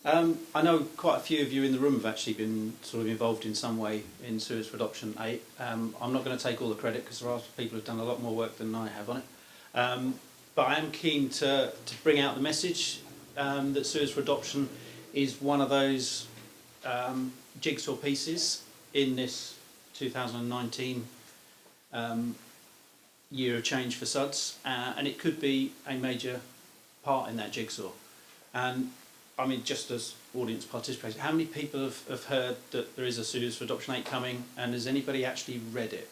I know quite a few of you in the room have actually been sort of involved in some way in Sewers for Adoption 8. I'm not going to take all the credit because there are people who've done a lot more work than I have on it. But I am keen to bring out the message that Sewers for Adoption is one of those jigsaw pieces in this 2019 year of change for SuDS, and it could be a major part in that jigsaw. And I mean, just as audience participation, how many people have heard that there is a Sewers for Adoption 8 coming, and has anybody actually read it?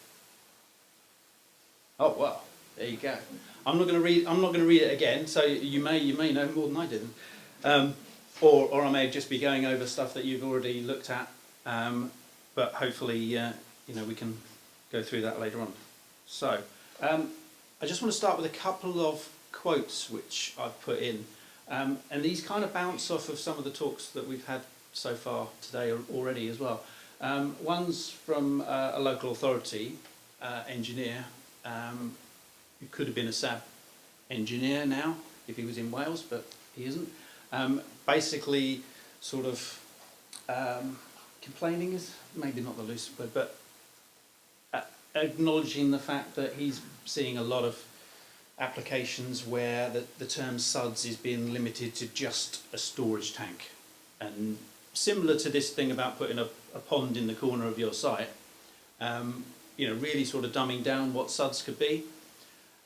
Oh well, there you go. I'm not going to read it again, so you may know more than I did, or I may just be going over stuff that you've already looked at. But hopefully, we can go through that later on. So, I just want to start with a couple of quotes which I've put in. And these kind of bounce off of some of the talks that we've had so far today already as well. One's from a local authority engineer who could have been a SAB engineer now if he was in Wales, but he isn't. Basically, sort of complaining is maybe not the loose word, but acknowledging the fact that he's seeing a lot of applications where the term SuDS is being limited to just a storage tank, and similar to this thing about putting a pond in the corner of your site, really sort of dumbing down what SuDS could be.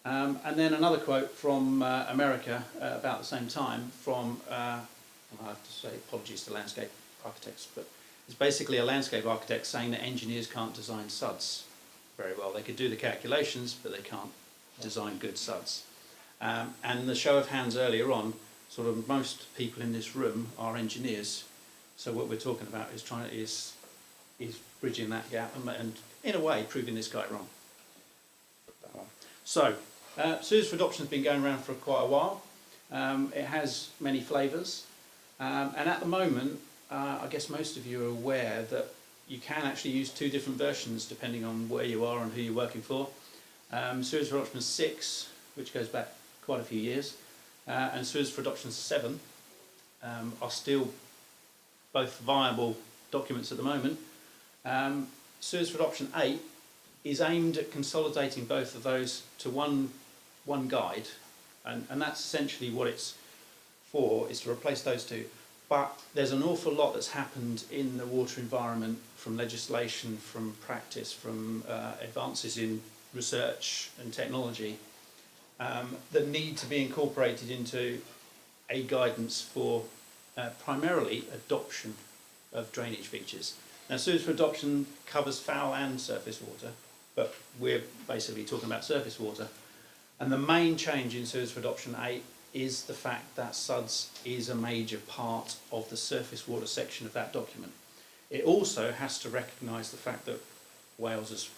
And then another quote from America about the same time from, I have to say apologies to landscape architects, but it's basically a landscape architect saying that engineers can't design SuDS very well. They could do the calculations, but they can't design good SuDS. And the show of hands earlier on, sort of most people in this room are engineers. So what we're talking about is bridging that gap and in a way proving this guy wrong. So Sewers for Adoption has been going around for quite a while. It has many flavours, and at the moment I guess most of you are aware that you can actually use two different versions depending on where you are and who you're working for. Sewers for Adoption 6, which goes back quite a few years, and Sewers for Adoption 7 are still both viable documents at the moment. Sewers for Adoption 8 is aimed at consolidating both of those to one guide, and that's essentially what it's for, is to replace those two. But there's an awful lot that's happened in the water environment, from legislation, from practice, from advances in research and technology, that need to be incorporated into a guidance for primarily adoption of drainage features. Now, Sewers for Adoption covers foul and surface water, but we're basically talking about surface water. And the main change in Sewers for Adoption 8 is the fact that SuDS is a major part of the surface water section of that document. It also has to recognise the fact that Wales has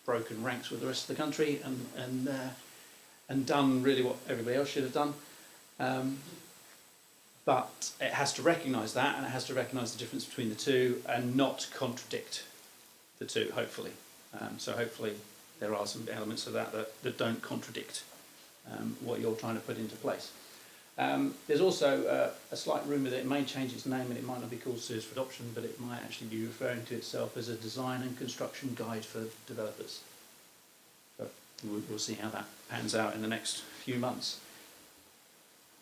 broken ranks with the rest of the country and done really what everybody else should have done. But it has to recognise that, and it has to recognise the difference between the two and not contradict the two, hopefully. So hopefully there are some elements of that don't contradict what you're trying to put into place. There's also a slight rumour that it may change its name and it might not be called Sewers for Adoption, but it might actually be referring to itself as a design and construction guide for developers. But we'll see how that pans out in the next few months.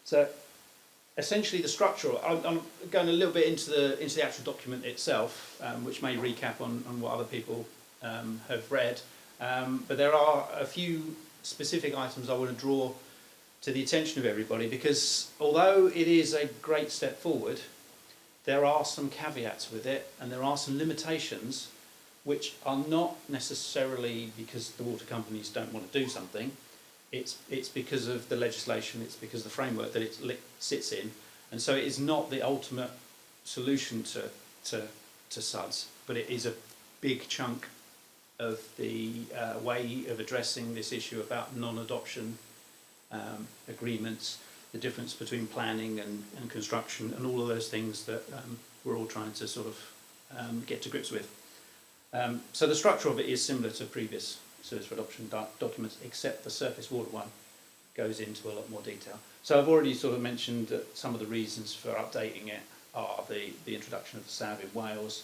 So essentially the structural, I'm going a little bit into the actual document itself, which may recap on what other people have read, but there are a few specific items I want to draw to the attention of everybody, because although it is a great step forward, there are some caveats with it, and there are some limitations which are not necessarily because the water companies don't want to do something. It's because of the legislation, it's because of the framework that it sits in, and so it is not the ultimate solution to SuDS, but it is a big chunk of the way of addressing this issue about non-adoption agreements, the difference between planning and construction, and all of those things that we're all trying to sort of get to grips with. So the structure of it is similar to previous Sewers for Adoption documents, except the surface water one goes into a lot more detail. So I've already sort of mentioned some of the reasons for updating it, are the introduction of the SAB in Wales,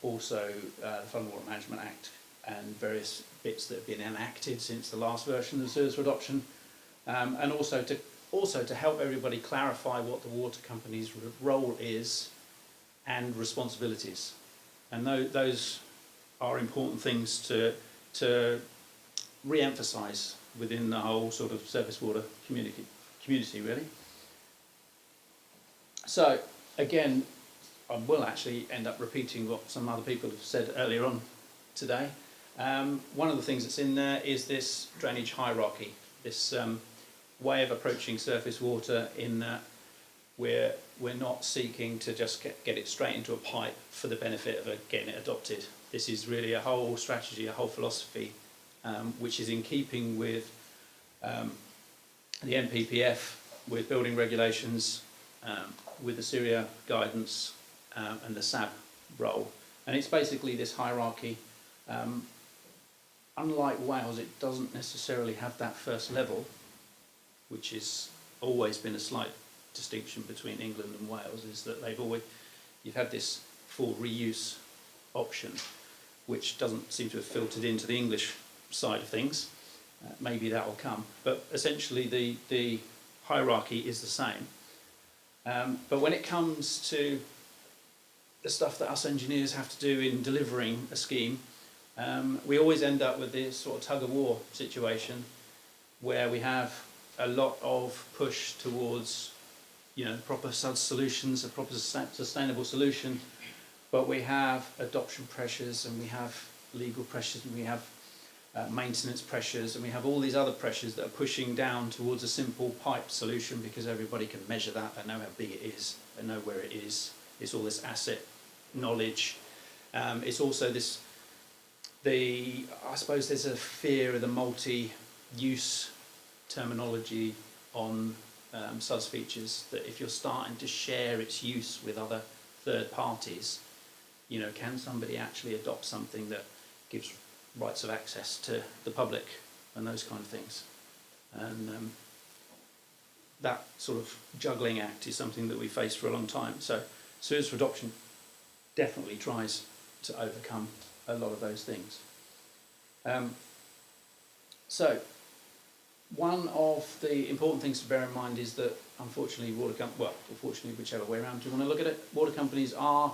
also the Flood Water Management Act, and various bits that have been enacted since the last version of the Sewers for Adoption, and also to help everybody clarify what the water company's role is and responsibilities. And those are important things to re-emphasise within the whole sort of surface water community really. So again, I will actually end up repeating what some other people have said earlier on today. One of the things that's in there is this drainage hierarchy, this way of approaching surface water in that we're not seeking to just get it straight into a pipe for the benefit of getting it adopted. This is really a whole strategy, a whole philosophy, which is in keeping with the NPPF, with building regulations, with the Syria guidance, and the SAB role. And it's basically this hierarchy. Unlike Wales, it doesn't necessarily have that first level, which has always been a slight distinction between England and Wales, is that you've had this full reuse option, which doesn't seem to have filtered into the English side of things. Maybe that will come, but essentially the hierarchy is the same. But when it comes to the stuff that us engineers have to do in delivering a scheme, we always end up with this sort of tug-of-war situation where we have a lot of push towards, proper SuDS solutions, a proper sustainable solution, but we have adoption pressures, and we have legal pressures, and we have maintenance pressures, and we have all these other pressures that are pushing down towards a simple pipe solution because everybody can measure that, they know how big it is, they know where it is. It's all this asset knowledge. It's also I suppose there's a fear of the multi-use terminology on SuDS features, that if you're starting to share its use with other third parties, can somebody actually adopt something that gives rights of access to the public and those kind of things. And that sort of juggling act is something that we faced for a long time. So Sewers for Adoption definitely tries to overcome a lot of those things. So one of the important things to bear in mind is that unfortunately unfortunately, whichever way around you want to look at it, water companies are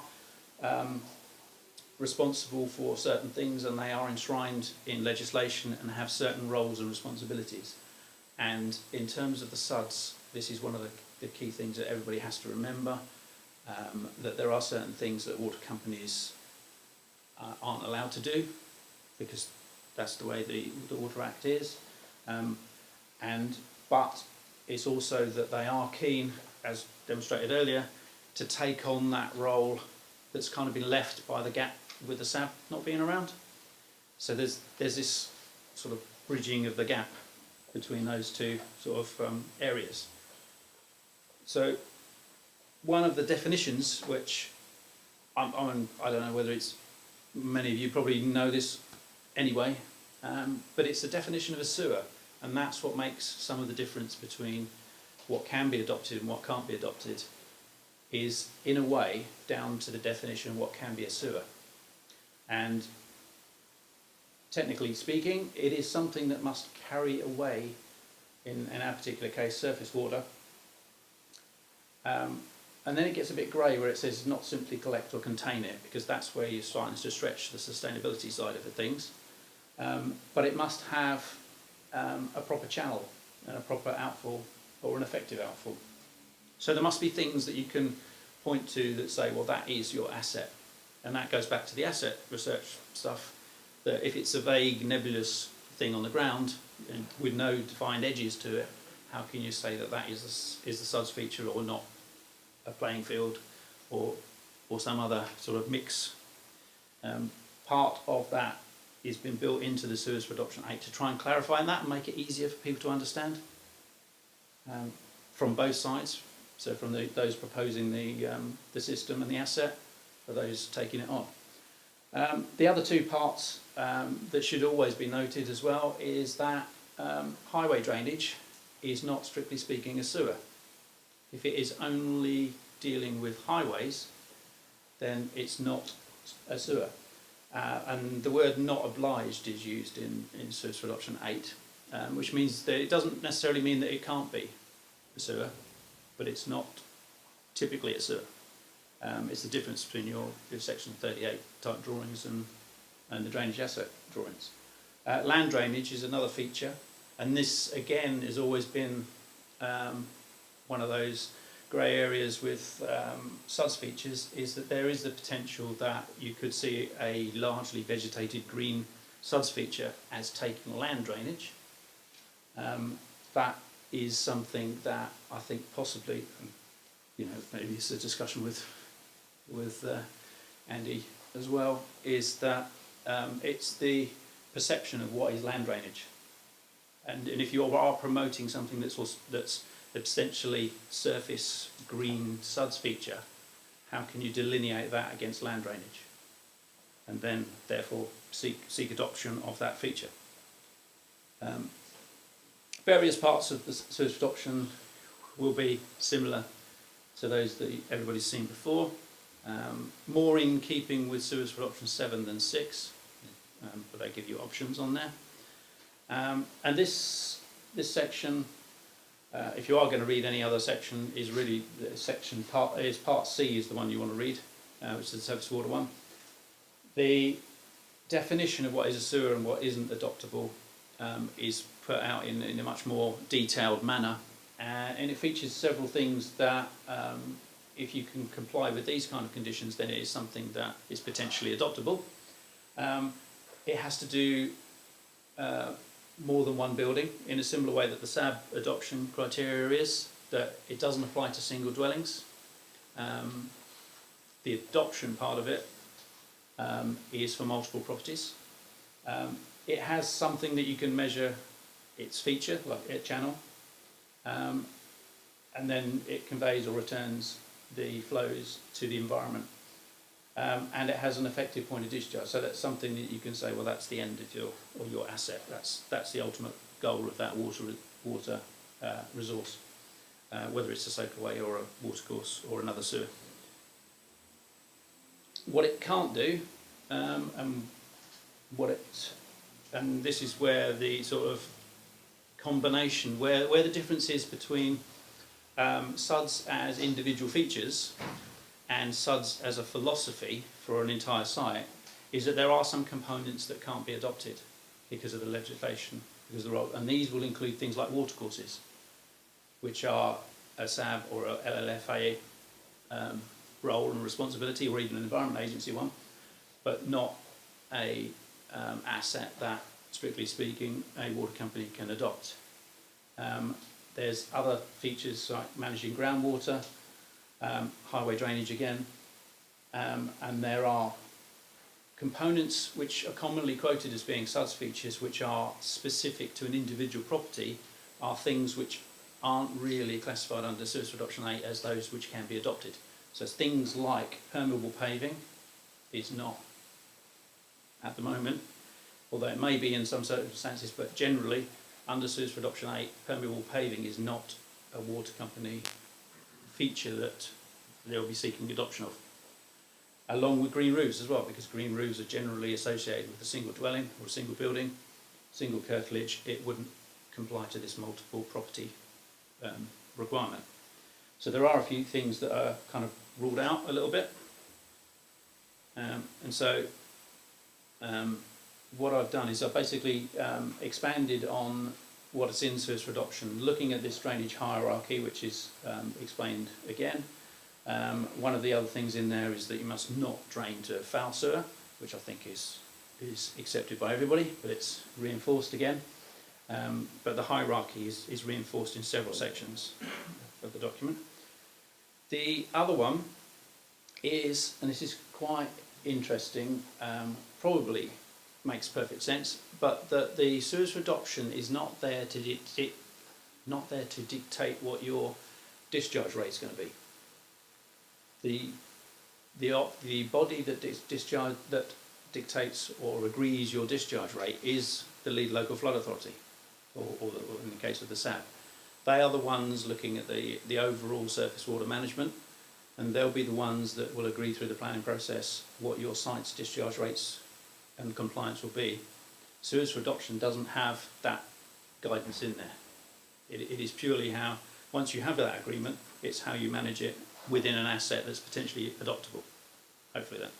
responsible for certain things, and they are enshrined in legislation and have certain roles and responsibilities. And in terms of the SuDS, this is one of the key things that everybody has to remember, that there are certain things that water companies aren't allowed to do, because that's the way the Water Act is. But it's also that they are keen, as demonstrated earlier, to take on that role that's kind of been left by the gap with the SAB not being around. So there's this sort of bridging of the gap between those two sort of areas. So one of the definitions, which I don't know whether it's, many of you probably know this anyway, but it's the definition of a sewer, and that's what makes some of the difference between what can be adopted and what can't be adopted, is in a way down to the definition of what can be a sewer. And technically speaking, it is something that must carry away, in our particular case, surface water. And then it gets a bit grey where it says not simply collect or contain it, because that's where you're starting to stretch the sustainability side of things. But it must have a proper channel and a proper outfall, or an effective outfall. So there must be things that you can point to that say, well, that is your asset. And that goes back to the asset research stuff, that if it's a vague, nebulous thing on the ground and with no defined edges to it, how can you say that that is the SuDS feature, or not a playing field, or some other sort of mix? Part of that has been built into the Sewers for Adoption Act to try and clarify that and make it easier for people to understand from both sides. So from those proposing the system and the asset, for those taking it on. The other two parts that should always be noted as well is that highway drainage is not, strictly speaking, a sewer. If it is only dealing with highways, then it's not a sewer. And the word not obliged is used in Sewers for Adoption 8, which means that it doesn't necessarily mean that it can't be a sewer, but it's not typically a sewer. It's the difference between your section 38 type drawings and the drainage asset drawings. Land drainage is another feature, and this again has always been one of those grey areas with SuDS features, is that there is the potential that you could see a largely vegetated green SuDS feature as taking land drainage. That is something that I think possibly, maybe it's a discussion with Andy as well, is that it's the perception of what is land drainage, and if you are promoting something that's essentially surface green SuDS feature, how can you delineate that against land drainage, and then therefore seek adoption of that feature? Various parts of the Sewers for Adoption will be similar to those that everybody's seen before, more in keeping with Sewers for Adoption 7 than 6, but they give you options on there. And this section, if you are going to read any other section, is really part C is the one you want to read, which is the surface water one. The definition of what is a sewer and what isn't adoptable is put out in a much more detailed manner, and it features several things that if you can comply with these kind of conditions, then it is something that is potentially adoptable. It has to do more than one building, in a similar way that the SAB adoption criteria is, that it doesn't apply to single dwellings. The adoption part of it is for multiple properties. It has something that you can measure its feature, like its channel, and then it conveys or returns the flows to the environment. And it has an effective point of discharge, so that's something that you can say, well, that's the end of your asset. That's the ultimate goal of that water resource, whether it's a soakaway or a watercourse or another sewer. What it can't do, and this is where the sort of combination, where the difference is between SuDS as individual features and SuDS as a philosophy for an entire site, is that there are some components that can't be adopted because of the legislation, because of the role, and these will include things like watercourses, which are a SAB or a LLFA role and responsibility, or even an Environment Agency one, but not a asset that, strictly speaking, a water company can adopt. There's other features like managing groundwater, highway drainage again, and there are components which are commonly quoted as being SuDS features which are specific to an individual property, are things which aren't really classified under Sewers for Adoption 8 as those which can be adopted. So things like permeable paving is not at the moment, although it may be in some circumstances, but generally under Sewers for Adoption 8, permeable paving is not a water company feature that they'll be seeking adoption of. Along with green roofs as well, because green roofs are generally associated with a single dwelling or a single building, single curtilage. It wouldn't comply to this multiple property requirement. So there are a few things that are kind of ruled out a little bit. What I've done is I've basically expanded on what is in Sewers for Adoption, looking at this drainage hierarchy, which is explained again. One of the other things in there is that you must not drain to foul sewer, which I think is accepted by everybody, but it's reinforced again. But the hierarchy is reinforced in several sections of the document. The other one is, and this is quite interesting, probably makes perfect sense, but that the Sewers for Adoption is not there to dictate what your discharge rate is going to be. The body that dictates or agrees your discharge rate is the lead local flood authority, or in the case of the SAB. They are the ones looking at the overall surface water management, and they'll be the ones that will agree through the planning process what your site's discharge rates and compliance will be. Sewers for Adoption doesn't have that guidance in there. It is purely how, once you have that agreement, it's how you manage it within an asset that's potentially adoptable. Hopefully that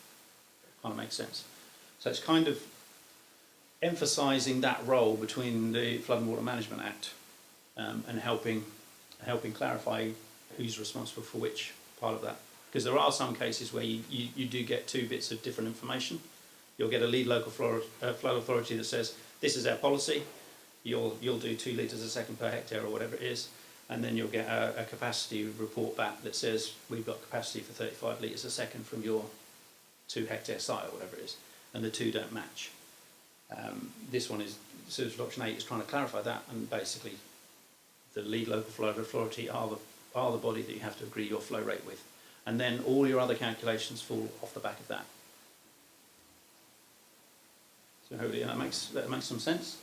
kind of makes sense. So it's kind of emphasising that role between the Flood and Water Management Act and helping clarify who's responsible for which part of that. Because there are some cases where you do get two bits of different information. You'll get a lead local flood authority that says, this is our policy, you'll do 2 litres a second per hectare or whatever it is, and then you'll get a capacity report back that says, we've got capacity for 35 litres a second from your 2 hectare site or whatever it is, and the two don't match. This one is, Sewers for Adoption 8 is trying to clarify that, and basically the lead local flood authority are the body that you have to agree your flow rate with. And then all your other calculations fall off the back of that. So hopefully that makes some sense.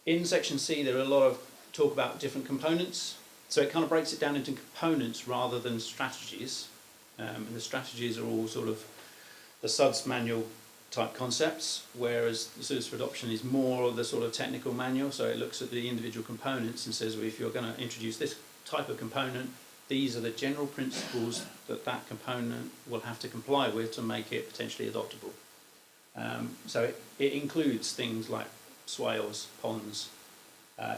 In section C there are a lot of talk about different components. So it kind of breaks it down into components rather than strategies. And the strategies are all sort of the SuDS manual type concepts, whereas the Sewers for Adoption is more of the sort of technical manual. So it looks at the individual components and says, well, if you're going to introduce this type of component, these are the general principles that that component will have to comply with to make it potentially adoptable. So it includes things like swales, ponds,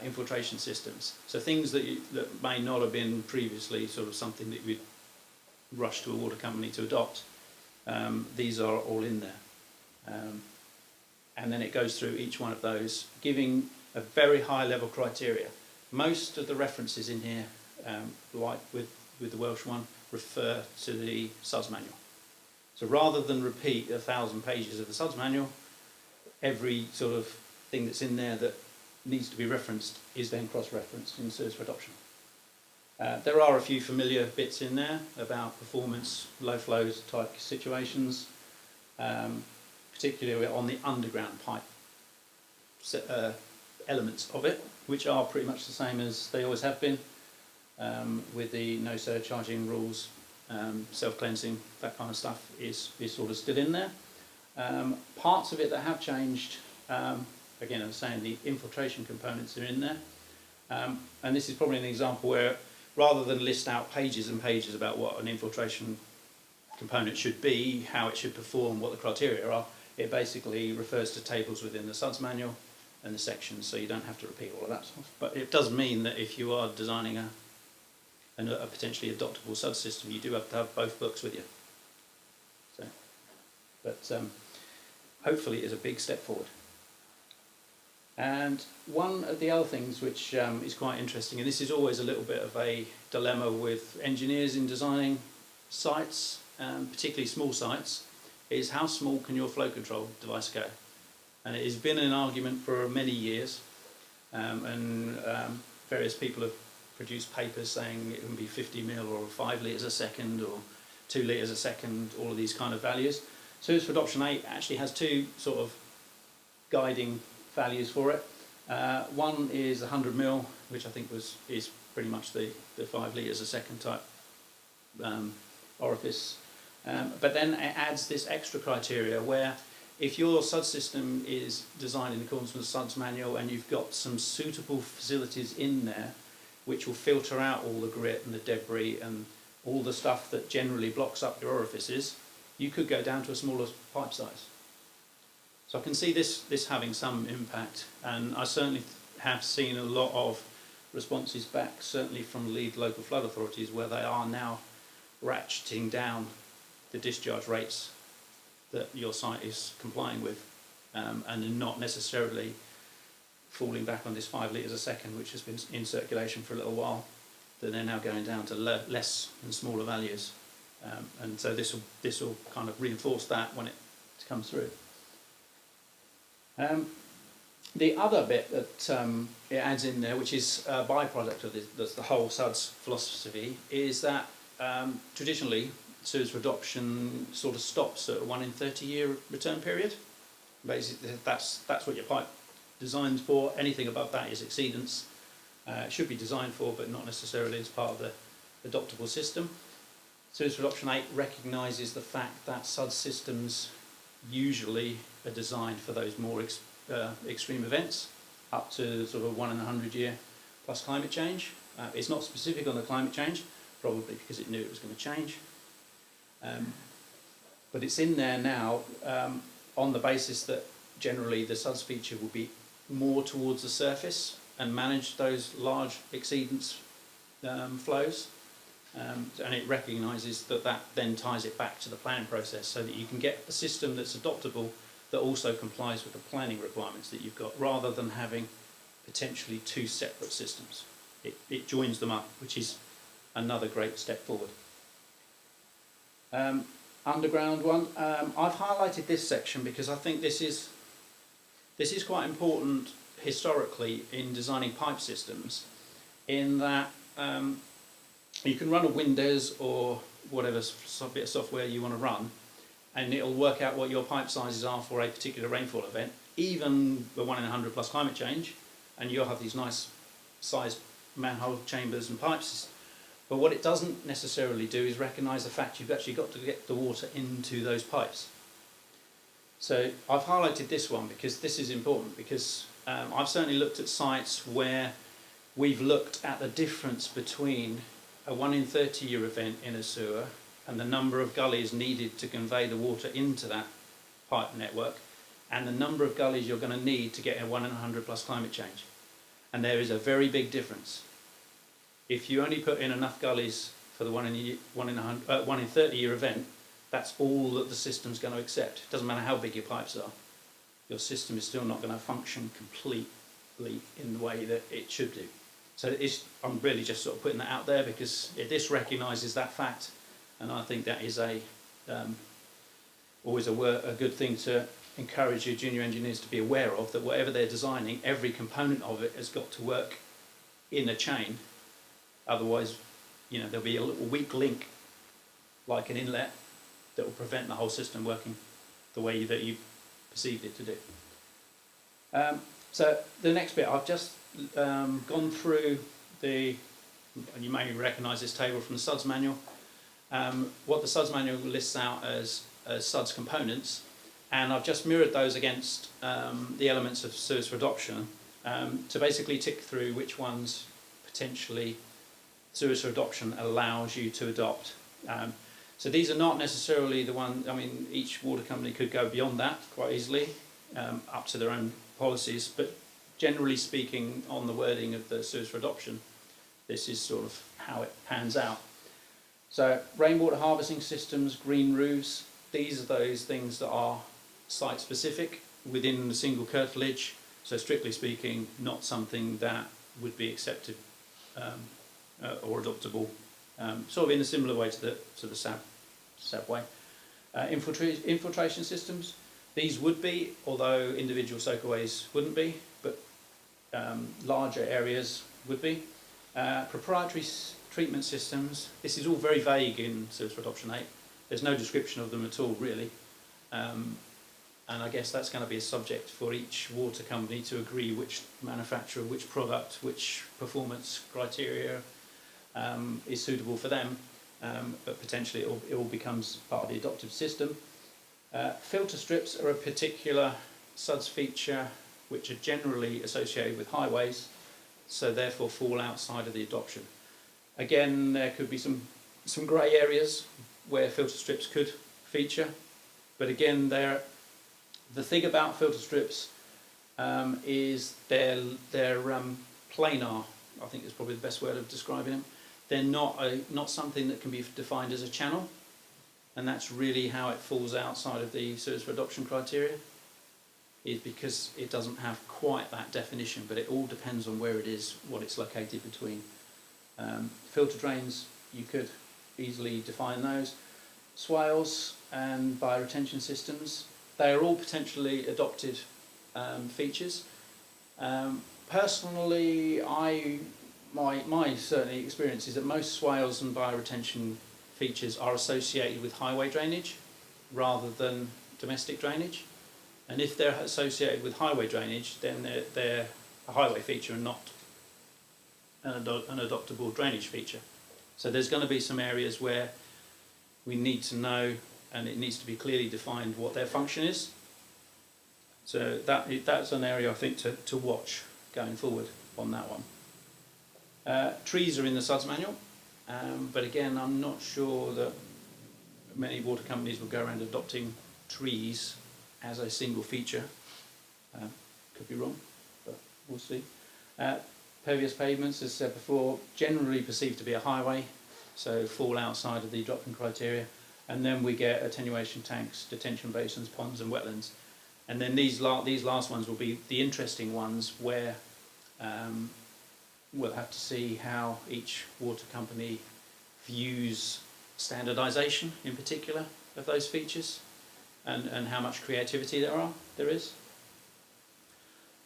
infiltration systems. So things that may not have been previously sort of something that you'd rush to a water company to adopt. These are all in there. And then it goes through each one of those, giving a very high level criteria. Most of the references in here, like with the Welsh one, refer to the SuDS manual. So rather than repeat 1,000 pages of the SuDS manual, every sort of thing that's in there that needs to be referenced is then cross-referenced in Sewers for Adoption. There are a few familiar bits in there about performance, low flows type situations, particularly on the underground pipe elements of it, which are pretty much the same as they always have been, with the no surcharging rules, self-cleansing, that kind of stuff is sort of still in there. Parts of it that have changed, again, I was saying the infiltration components are in there, and this is probably an example where rather than list out pages and pages about what an infiltration component should be, how it should perform, what the criteria are, it basically refers to tables within the SuDS manual and the sections, so you don't have to repeat all of that stuff. But it does mean that if you are designing a potentially adoptable SuDS system, you do have to have both books with you. So, but hopefully it is a big step forward. And one of the other things which is quite interesting, and this is always a little bit of a dilemma with engineers in designing sites, particularly small sites, is how small can your flow control device go? And it has been an argument for many years, and various people have produced papers saying it can be 50 mil or 5 litres a second or 2 litres a second, all of these kind of values. Sewers for Adoption 8 actually has two sort of guiding values for it. One is 100 mil, which I think is pretty much the 5 litres a second type orifice. But then it adds this extra criteria where if your SuDS system is designed in accordance with the SuDS manual and you've got some suitable facilities in there which will filter out all the grit and the debris and all the stuff that generally blocks up your orifices, you could go down to a smaller pipe size. So I can see this having some impact, and I certainly have seen a lot of responses back, certainly from lead local flood authorities, where they are now ratcheting down the discharge rates that your site is complying with, and not necessarily falling back on this 5 litres a second, which has been in circulation for a little while. That they're now going down to less and smaller values, and so this will kind of reinforce that when it comes through. The other bit that it adds in there, which is a byproduct of the whole SuDS philosophy, is that traditionally Sewers for Adoption sort of stops at a 1 in 30 year return period. Basically, that's what your pipe designed for. Anything above that is exceedance. It should be designed for, but not necessarily as part of the adoptable system. Sewers for Adoption 8 recognises the fact that SuDS systems usually are designed for those more extreme events, up to sort of 1 in 100 year plus climate change. It's not specific on the climate change, probably because it knew it was going to change. But it's in there now on the basis that generally the SuDS feature will be more towards the surface and manage those large exceedance flows. And it recognises that that then ties it back to the planning process so that you can get a system that's adoptable that also complies with the planning requirements that you've got, rather than having potentially two separate systems. It joins them up, which is another great step forward. Underground one. I've highlighted this section because I think this is quite important historically in designing pipe systems, in that you can run a Windows or whatever bit of software you want to run, and it'll work out what your pipe sizes are for a particular rainfall event, even the 1 in 100 plus climate change, and you'll have these nice sized manhole chambers and pipes. But what it doesn't necessarily do is recognise the fact you've actually got to get the water into those pipes. So I've highlighted this one because this is important, because I've certainly looked at sites where we've looked at the difference between a 1 in 30 year event in a sewer and the number of gullies needed to convey the water into that pipe network, and the number of gullies you're going to need to get a 1 in 100 plus climate change. And there is a very big difference. If you only put in enough gullies for the 1 in 30 year event, that's all that the system's going to accept. It doesn't matter how big your pipes are. Your system is still not going to function completely in the way that it should do. So I'm really just sort of putting that out there because this recognises that fact, and I think that is always a good thing to encourage your junior engineers to be aware of, that whatever they're designing, every component of it has got to work in a chain. Otherwise, there'll be a little weak link, like an inlet, that will prevent the whole system working the way that you perceived it to do. So the next bit, I've just gone through and you may recognise this table from the SuDS manual, what the SuDS manual lists out as SuDS components, and I've just mirrored those against the elements of Sewers for Adoption to basically tick through which ones potentially Sewers for Adoption allows you to adopt. So these are not necessarily the ones, each water company could go beyond that quite easily, up to their own policies, but generally speaking, on the wording of the Sewers for Adoption, this is sort of how it pans out. So rainwater harvesting systems, green roofs, these are those things that are site specific within the single curtilage, so strictly speaking, not something that would be accepted or adoptable, sort of in a similar way to the SAB way. Infiltration systems, these would be, although individual soakaways wouldn't be, but larger areas would be. Proprietary treatment systems, this is all very vague in Sewers for Adoption 8. There's no description of them at all, really. And I guess that's going to be a subject for each water company to agree which manufacturer, which product, which performance criteria is suitable for them, but potentially it all becomes part of the adoptive system. Filter strips are a particular SuDS feature which are generally associated with highways, so therefore fall outside of the adoption. Again, there could be some grey areas where filter strips could feature, but again, the thing about filter strips is they're planar. I think is probably the best word of describing them. They're not something that can be defined as a channel, and that's really how it falls outside of the Sewers for Adoption criteria, is because it doesn't have quite that definition, but it all depends on where it is, what it's located between. Filter drains, you could easily define those. Swales and bioretention systems, they are all potentially adopted features. Personally, my certainly experience is that most swales and bioretention features are associated with highway drainage rather than domestic drainage. And if they're associated with highway drainage, then they're a highway feature and not an adoptable drainage feature. So there's going to be some areas where we need to know, and it needs to be clearly defined what their function is. So that's an area I think to watch going forward on that one. Trees are in the SuDS manual, but again I'm not sure that many water companies will go around adopting trees as a single feature. Could be wrong, but we'll see. Pervious pavements, as said before, generally perceived to be a highway, so fall outside of the drop-in criteria. And then we get attenuation tanks, detention basins, ponds and wetlands. And then these last ones will be the interesting ones where we'll have to see how each water company views standardisation in particular of those features and how much creativity there is.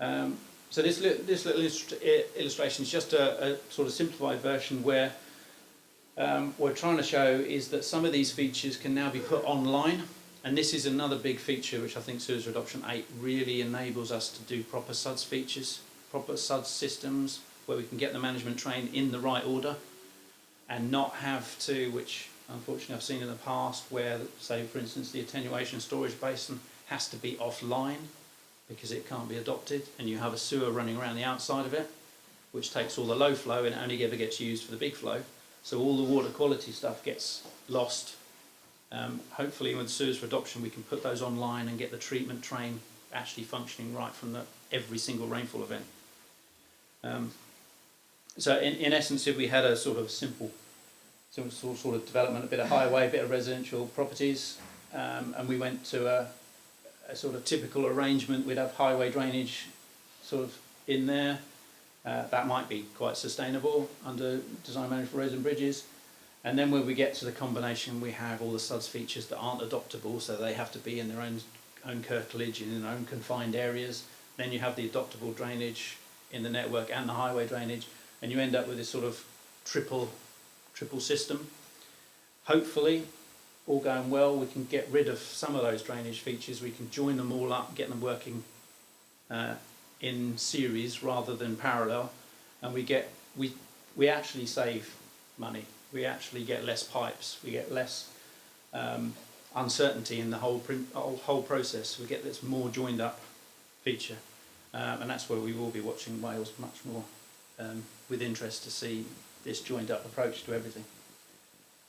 So this little illustration is just a sort of simplified version where what we're trying to show is that some of these features can now be put online, and this is another big feature which I think SuDS Adoption 8 really enables us to do proper SuDS features, proper SuDS systems where we can get the management train in the right order and not have to, which unfortunately I've seen in the past, where say for instance the attenuation storage basin has to be offline because it can't be adopted, and you have a sewer running around the outside of it which takes all the low flow and only ever gets used for the big flow, so all the water quality stuff gets lost. Hopefully with SuDS for Adoption we can put those online and get the treatment train actually functioning right from every single rainfall event. So in essence, if we had a sort of simple sort of development, a bit of highway, a bit of residential properties, and we went to a sort of typical arrangement, we'd have highway drainage sort of in there. That might be quite sustainable under design management for roads and bridges. And then when we get to the combination, we have all the SuDS features that aren't adoptable, so they have to be in their own curtilage in their own confined areas. Then you have the adoptable drainage in the network and the highway drainage, and you end up with this sort of triple system. Hopefully, all going well, we can get rid of some of those drainage features. We can join them all up, get them working in series rather than parallel, and we actually save money. We actually get less pipes. We get less uncertainty in the whole process. We get this more joined up feature, and that's where we will be watching Wales much more with interest to see this joined up approach to everything.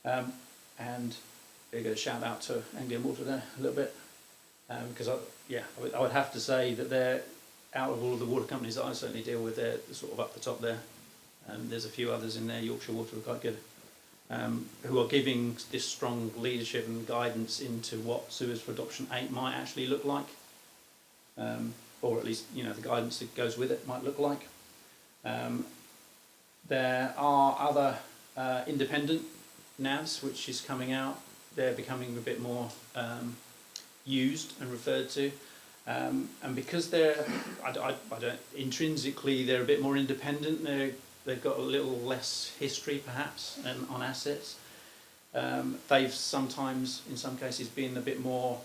And there you go, shout out to Anglian Water there a little bit, because I would have to say that they're, out of all of the water companies that I certainly deal with, they're sort of up the top there. There's a few others in there, Yorkshire Water are quite good, who are giving this strong leadership and guidance into what SuDS for Adoption 8 might actually look like, or at least the guidance that goes with it might look like. There are other independent NAVs which is coming out. They're becoming a bit more used and referred to, and because they're, I don't, intrinsically they're a bit more independent. They've got a little less history perhaps on assets. They've sometimes, in some cases, been a bit more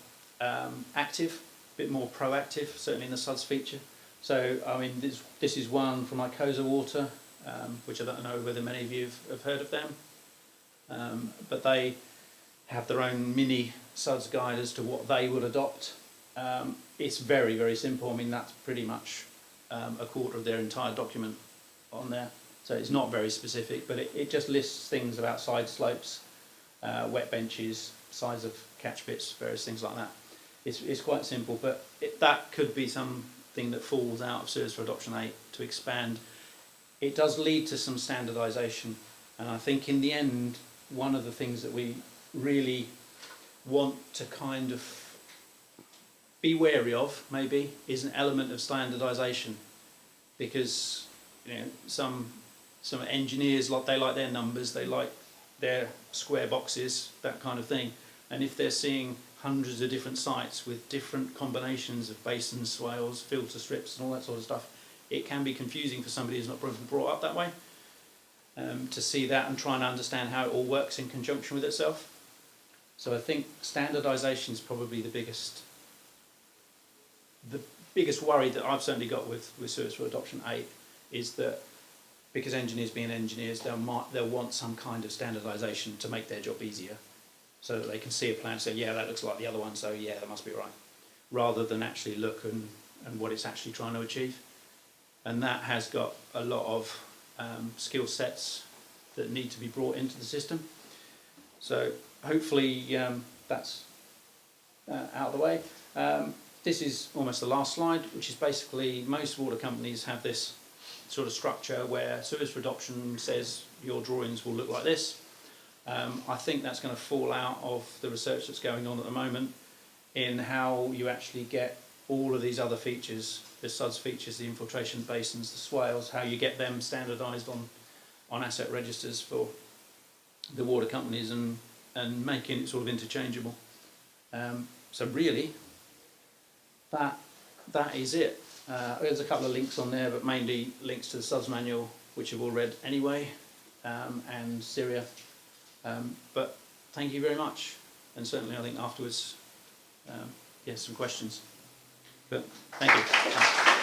active, a bit more proactive, certainly in the SuDS feature. So, I mean, this is one from Icosa Water, which I don't know whether many of you have heard of them, but they have their own mini SuDS guide as to what they would adopt. It's very, very simple. I mean, that's pretty much a quarter of their entire document on there. So it's not very specific, but it just lists things about side slopes, wet benches, size of catch pits, various things like that. It's quite simple, but that could be something that falls out of SuDS for Adoption 8 to expand. It does lead to some standardisation, and I think in the end, one of the things that we really want to kind of be wary of, maybe, is an element of standardisation, because some engineers they like their numbers, they like their square boxes, that kind of thing, and if they're seeing hundreds of different sites with different combinations of basins, swales, filter strips and all that sort of stuff, it can be confusing for somebody who's not brought up that way, to see that and try and understand how it all works in conjunction with itself. So I think standardisation is probably the biggest worry that I've certainly got with SuDS for Adoption 8, is that because engineers being engineers, they'll want some kind of standardisation to make their job easier, so that they can see a plan and say, yeah, that looks like the other one, so yeah, that must be right, rather than actually look and what it's actually trying to achieve. And that has got a lot of skill sets that need to be brought into the system. So hopefully that's out of the way. This is almost the last slide, which is basically most water companies have this sort of structure where sewers for adoption says your drawings will look like this. I think that's going to fall out of the research that's going on at the moment in how you actually get all of these other features, the SuDS features, the infiltration basins, the swales, how you get them standardised on asset registers for the water companies and making it sort of interchangeable. So really, that is it. There's a couple of links on there, but mainly links to the SuDS manual, which you've all read anyway, and Syria. But thank you very much, and certainly I think afterwards, yes, some questions. But thank you.